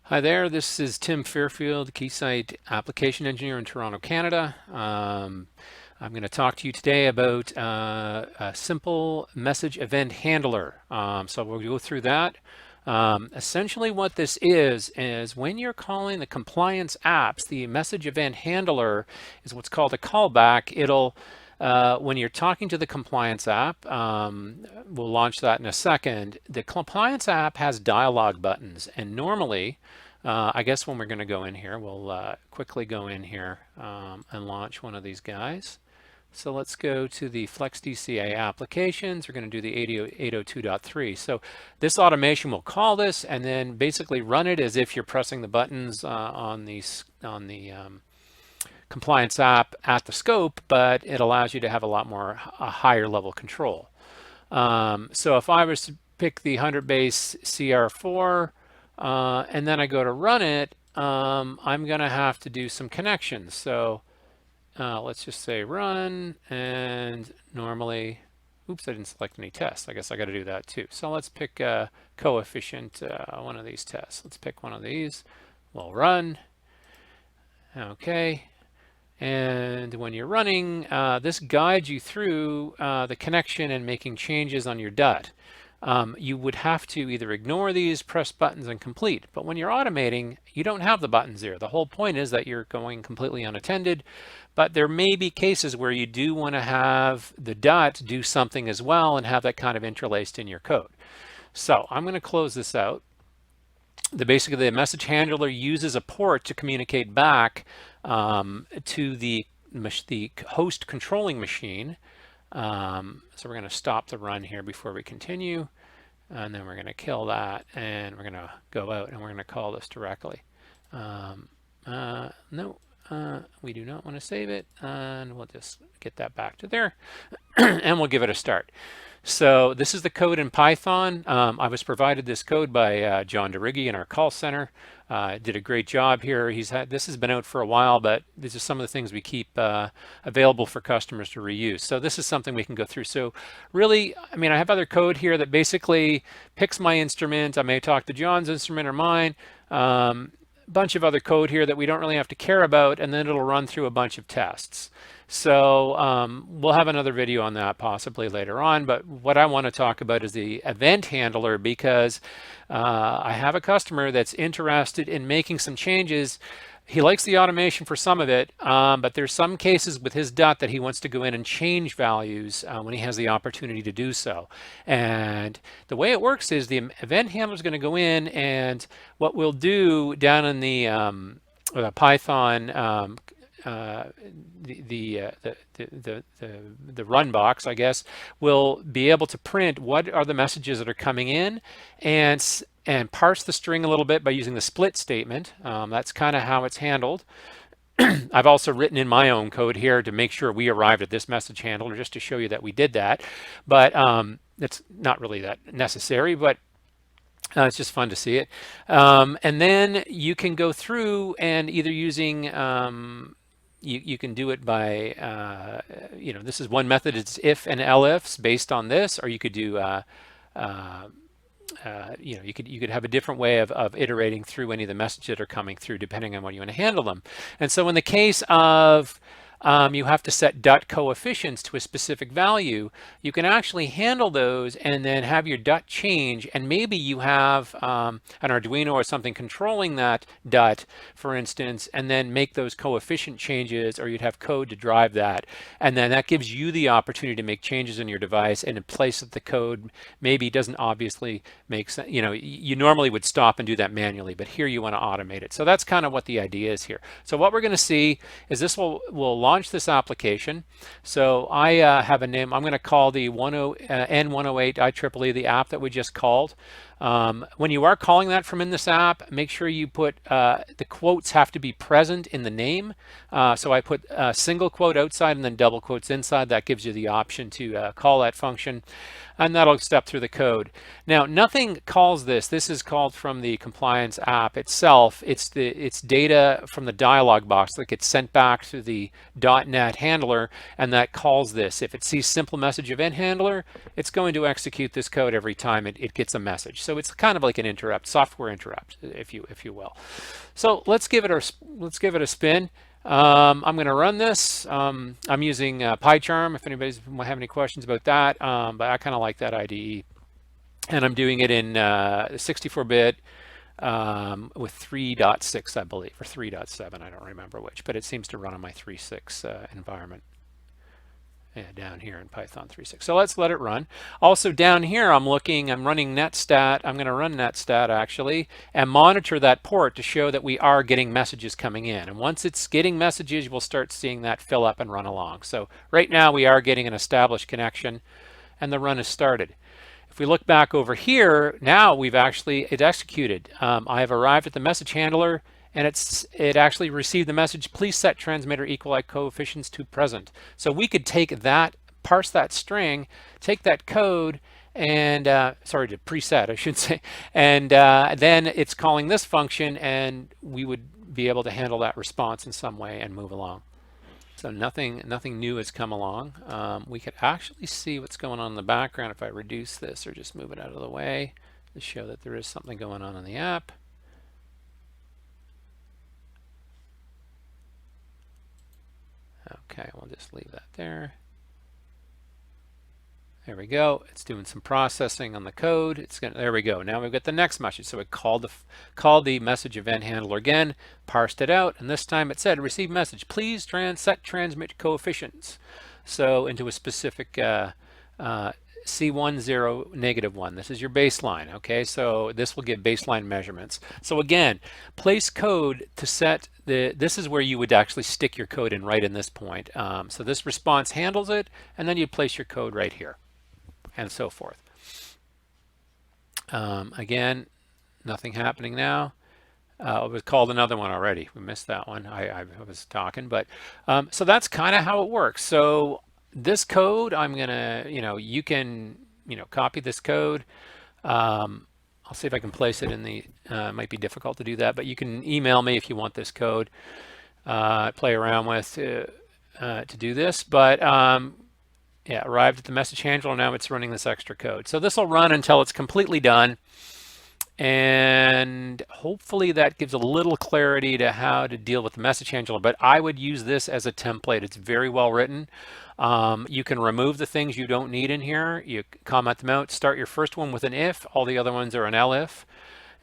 Hi there, this is Tim Fairfield, Keysight Application Engineer in Toronto, Canada. I'm going to talk to you today about a simple message event handler. So we'll go through that. Essentially what this is when you're calling the compliance apps, the message event handler is what's called a callback. When you're talking to the compliance app, we'll launch that in a second. The compliance app has dialog buttons, and normally, I guess when we're going to go in here, we'll quickly go in here and launch one of these guys. So let's go to the FlexDCA applications. We're going to do the 802.3. So this automation will call this and then basically run it as if you're pressing the buttons on the compliance app at the scope, but it allows you to have a higher level control. So if I was to pick the 100 base CR4 and then I go to run it, I'm going to have to do some connections. So let's just say run, and normally, oops, I didn't select any tests. I guess I got to do that too. So let's pick a coefficient, one of these tests. Let's pick one of these. We'll run. Okay. And when you're running, this guides you through the connection and making changes on your DUT. You would have to either ignore these, press buttons, and complete. But when you're automating, you don't have the buttons there. The whole point is that you're going completely unattended. But there may be cases where you do want to have the DUT do something as well and have that kind of interlaced in your code. So I'm going to close this out. Basically, the message handler uses a port to communicate back to the host controlling machine. So we're going to stop the run here before we continue, and then we're going to kill that, and we're going to go out and we're going to call this directly. No, we do not want to save it, and we'll just get that back to there, and we'll give it a start. So this is the code in Python. I was provided this code by John DeRiggi in our call center. Did a great job here. This has been out for a while, but these are some of the things we keep available for customers to reuse. So this is something we can go through. So really, I mean, I have other code here that basically picks my instrument. I may talk to John's instrument or mine. Bunch of other code here that we don't really have to care about, and then it'll run through a bunch of tests. So we'll have another video on that possibly later on, but what I want to talk about is the event handler, because I have a customer that's interested in making some changes. He likes the automation for some of it, but there's some cases with his DUT that he wants to go in and change values when he has the opportunity to do so. And the way it works is the event handler is going to go in, and what we'll do down in the Python the run box, I guess, will be able to print what are the messages that are coming in and parse the string a little bit by using the split statement. That's kind of how it's handled. I've also written in my own code here to make sure we arrived at this message handler, just to show you that we did that. But it's not really that necessary, but it's just fun to see it. And then you can go through and either using you can do it by, this is one method. It's if and elifs based on this, or you could do, you could have a different way of iterating through any of the messages that are coming through, depending on what you want to handle them. And so in the case of you have to set DUT coefficients to a specific value, you can actually handle those and then have your DUT change, and maybe you have an Arduino or something controlling that DUT, for instance, and then make those coefficient changes, or you'd have code to drive that, and then that gives you the opportunity to make changes in your device, and in place that the code maybe doesn't obviously make sense. You normally would stop and do that manually, but here you want to automate it. So that's kind of what the idea is here. So what we're going to see is this will launch this application. So I have a name. I'm going to call the N108 IEEE, the app that we just called. When you are calling that from in this app, make sure you put the quotes have to be present in the name. So I put a single quote outside and then double quotes inside. That gives you the option to call that function, and that'll step through the code. Now, nothing calls this. This is called from the compliance app itself. It's data from the dialog box that gets sent back to the .NET handler, and that calls this. If it sees simple message event handler, it's going to execute this code every time it gets a message. So it's kind of like an interrupt, software interrupt, if you will. So let's give it a spin. I'm going to run this. I'm using PyCharm. If anybody's have any questions about that, but I kind of like that IDE, and I'm doing it in 64-bit. With 3.6, I believe, or 3.7, I don't remember which, but it seems to run on my 3.6 environment. Yeah, down here in Python 3.6. So let's let it run. Also down here, I'm running netstat. I'm going to run netstat actually and monitor that port to show that we are getting messages coming in. And once it's getting messages, we'll start seeing that fill up and run along. So right now we are getting an established connection and the run has started. If we look back over here, now it executed. I have arrived at the message handler and it actually received the message, please set transmitter equalize coefficients to present. So we could take that, parse that string, take that code, and sorry, to preset, I should say, and then it's calling this function, and we would be able to handle that response in some way and move along. So nothing new has come along. We could actually see what's going on in the background if I reduce this or just move it out of the way to show that there is something going on in the app. Okay, we'll just leave that there. There we go. It's doing some processing on the code. There we go. Now we've got the next message. So it called the message event handler again, parsed it out, and this time it said, receive message, please set transmit coefficients. So into a specific C10 -1. This is your baseline. Okay, so this will give baseline measurements. So again, place code to set this is where you would actually stick your code in right in this point. So this response handles it, and then you place your code right here, and so forth. Again, nothing happening now. It was called another one already. We missed that one. I was talking, but so that's kind of how it works. So this code, I'm gonna, you can, copy this code. I'll see if I can place it in the, it might be difficult to do that, but you can email me if you want this code, play around with to do this. But yeah, arrived at the message handler. Now it's running this extra code. So this will run until it's completely done. And hopefully that gives a little clarity to how to deal with the message handler, but I would use this as a template. It's very well written. You can remove the things you don't need in here. You comment them out. Start your first one with an if. All the other ones are an elif.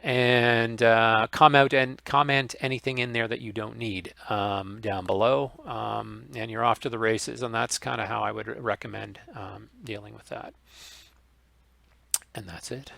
And comment anything in there that you don't need down below. And you're off to the races. And that's kind of how I would recommend dealing with that. And that's it.